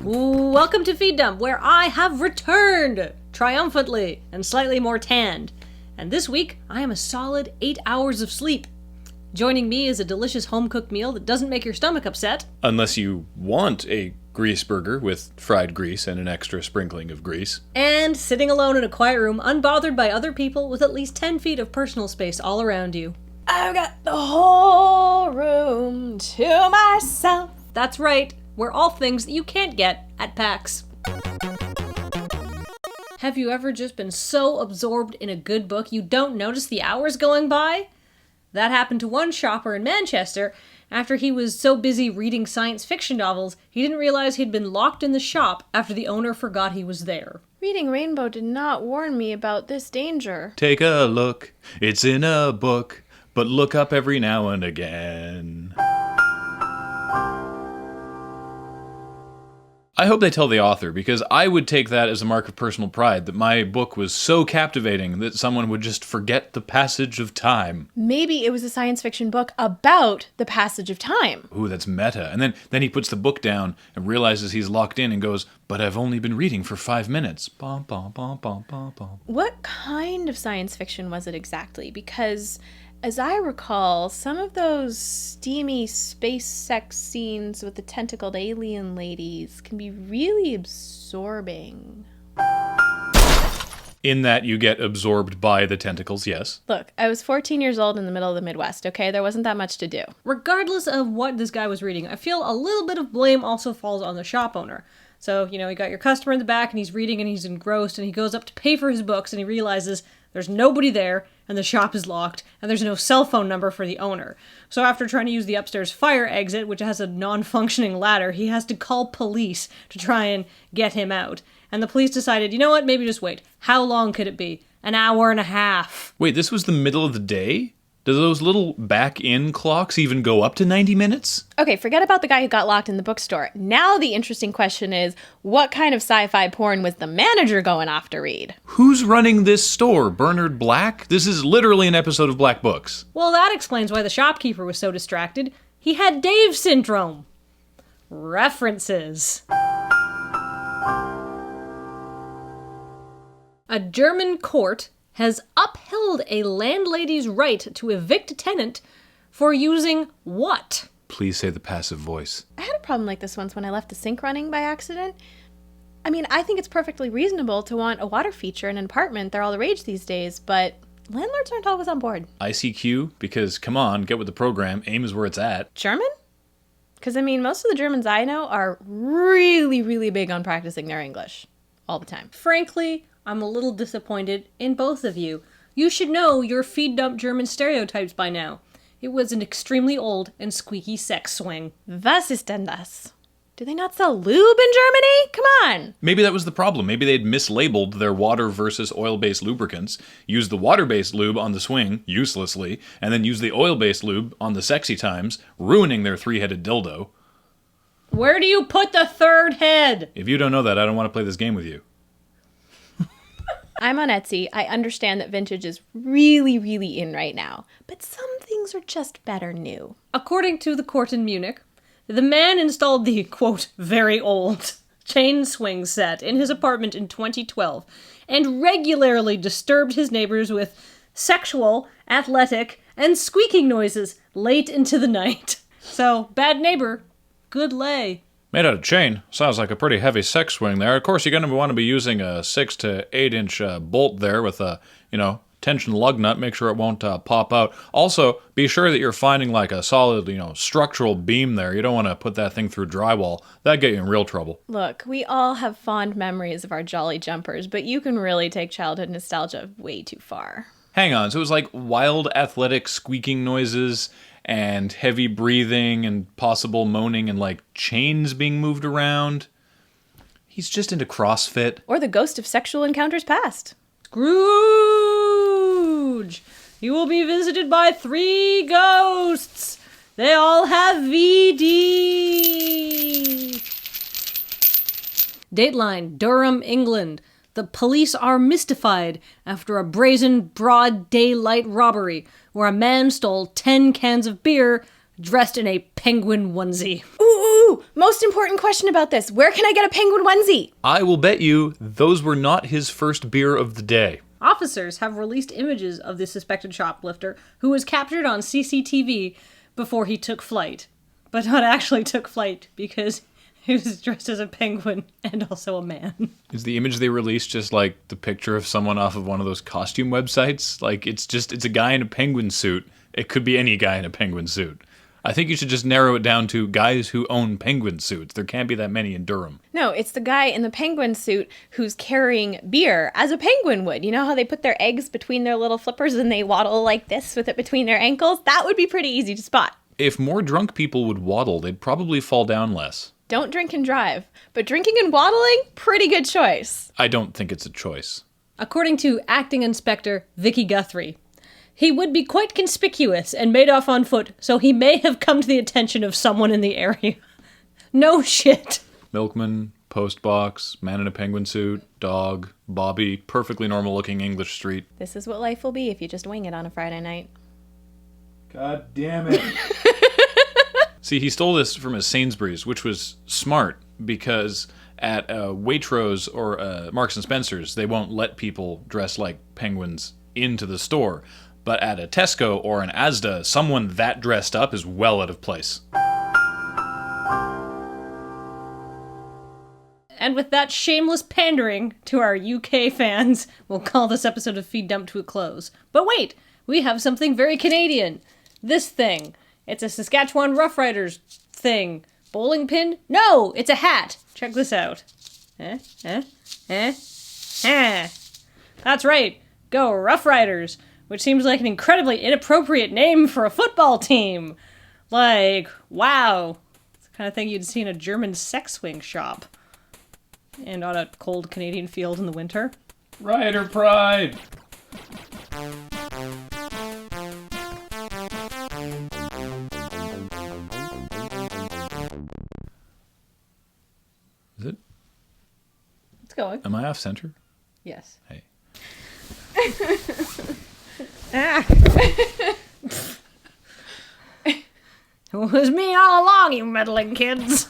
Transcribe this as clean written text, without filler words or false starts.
Welcome to Feed Dump, where I have returned triumphantly and slightly more tanned. And this week, I am a solid 8 hours of sleep. Joining me is a delicious home-cooked meal that doesn't make your stomach upset. Unless you want a grease burger with fried grease and an extra sprinkling of grease. And sitting alone in a quiet room, unbothered by other people with at least 10 feet of personal space all around you. I've got the whole room to myself. That's right, we're all things that you can't get at PAX. Have you ever just been so absorbed in a good book you don't notice the hours going by? That happened to one shopper in Manchester. After he was so busy reading science fiction novels, he didn't realize he'd been locked in the shop after the owner forgot he was there. Reading Rainbow did not warn me about this danger. Take a look, it's in a book, but look up every now and again. I hope they tell the author, because I would take that as a mark of personal pride that my book was so captivating that someone would just forget the passage of time. Maybe it was a science fiction book about the passage of time. Ooh, that's meta. And then he puts the book down and realizes he's locked in and goes, but I've only been reading for 5 minutes. Bum, bum, bum, bum, bum, bum. What kind of science fiction was it exactly? Because, as I recall, some of those steamy space sex scenes with the tentacled alien ladies can be really absorbing. In that you get absorbed by the tentacles, yes. Look, I was 14 years old in the middle of the Midwest, okay? There wasn't that much to do. Regardless of what this guy was reading, I feel a little bit of blame also falls on the shop owner. So, you got your customer in the back and he's reading and he's engrossed and he goes up to pay for his books and he realizes there's nobody there and the shop is locked and there's no cell phone number for the owner. So after trying to use the upstairs fire exit, which has a non-functioning ladder, he has to call police to try and get him out. And the police decided, you know what, maybe just wait. How long could it be? An hour and a half. Wait, this was the middle of the day? Do those little back-in clocks even go up to 90 minutes? Okay, forget about the guy who got locked in the bookstore. Now the interesting question is, what kind of sci-fi porn was the manager going off to read? Who's running this store? Bernard Black? This is literally an episode of Black Books. Well, that explains why the shopkeeper was so distracted. He had Dave syndrome. References. A German court has upheld a landlady's right to evict a tenant for using what? Please say the passive voice. I had a problem like this once when I left the sink running by accident. I mean, I think it's perfectly reasonable to want a water feature in an apartment. They're all the rage these days, but landlords aren't always on board. ICQ? Because, come on, get with the program. AIM is where it's at. German? Because, I mean, most of the Germans I know are really, really big on practicing their English. All the time. Frankly, I'm a little disappointed in both of you. You should know your feed dump German stereotypes by now. It was an extremely old and squeaky sex swing. Was ist denn das? Do they not sell lube in Germany? Come on! Maybe that was the problem. Maybe they'd mislabeled their water versus oil-based lubricants, used the water-based lube on the swing, uselessly, and then used the oil-based lube on the sexy times, ruining their three-headed dildo. Where do you put the third head? If you don't know that, I don't want to play this game with you. I'm on Etsy. I understand that vintage is really, really in right now, but some things are just better new. According to the court in Munich, the man installed the, quote, very old chain swing set in his apartment in 2012 and regularly disturbed his neighbors with sexual, athletic, and squeaking noises late into the night. So, bad neighbor, good lay. Made out of chain. Sounds like a pretty heavy sex swing there. Of course, you're going to want to be using a 6 to 8 inch bolt there with a, tension lug nut. Make sure it won't pop out. Also, be sure that you're finding like a solid, structural beam there. You don't want to put that thing through drywall. That'd get you in real trouble. Look, we all have fond memories of our jolly jumpers, but you can really take childhood nostalgia way too far. Hang on. So it was like wild athletic squeaking noises and heavy breathing and possible moaning and like chains being moved around. He's just into CrossFit. Or the ghost of sexual encounters past. Scrooge! You will be visited by 3 ghosts. They all have VD. Dateline, Durham, England. The police are mystified after a brazen, broad daylight robbery where a man stole 10 cans of beer dressed in a penguin onesie. Ooh, most important question about this. Where can I get a penguin onesie? I will bet you those were not his first beer of the day. Officers have released images of the suspected shoplifter who was captured on CCTV before he took flight. But not actually took flight because he was dressed as a penguin and also a man. Is the image they released just like the picture of someone off of one of those costume websites? Like it's a guy in a penguin suit. It could be any guy in a penguin suit. I think you should just narrow it down to guys who own penguin suits. There can't be that many in Durham. No, it's the guy in the penguin suit who's carrying beer as a penguin would. You know how they put their eggs between their little flippers and they waddle like this with it between their ankles? That would be pretty easy to spot. If more drunk people would waddle, they'd probably fall down less. Don't drink and drive. But drinking and waddling, pretty good choice. I don't think it's a choice. According to Acting Inspector Vicky Guthrie, he would be quite conspicuous and made off on foot, so he may have come to the attention of someone in the area. No shit. Milkman, postbox, man in a penguin suit, dog, Bobby, perfectly normal looking English street. This is what life will be if you just wing it on a Friday night. God damn it. See, he stole this from a Sainsbury's, which was smart because at Waitrose or Marks and Spencer's, they won't let people dress like penguins into the store. But at a Tesco or an Asda, someone that dressed up is well out of place. And with that shameless pandering to our UK fans, we'll call this episode of Feed Dump to a close. But wait, we have something very Canadian. This thing. It's a Saskatchewan Roughriders thing. Bowling pin? No, it's a hat. Check this out. That's right. Go Roughriders. Which seems like an incredibly inappropriate name for a football team. Like, wow. It's the kind of thing you'd see in a German sex swing shop. And on a cold Canadian field in the winter. Rider pride! Is it? It's going. Am I off center? Yes. Hey. It was me all along, you meddling kids.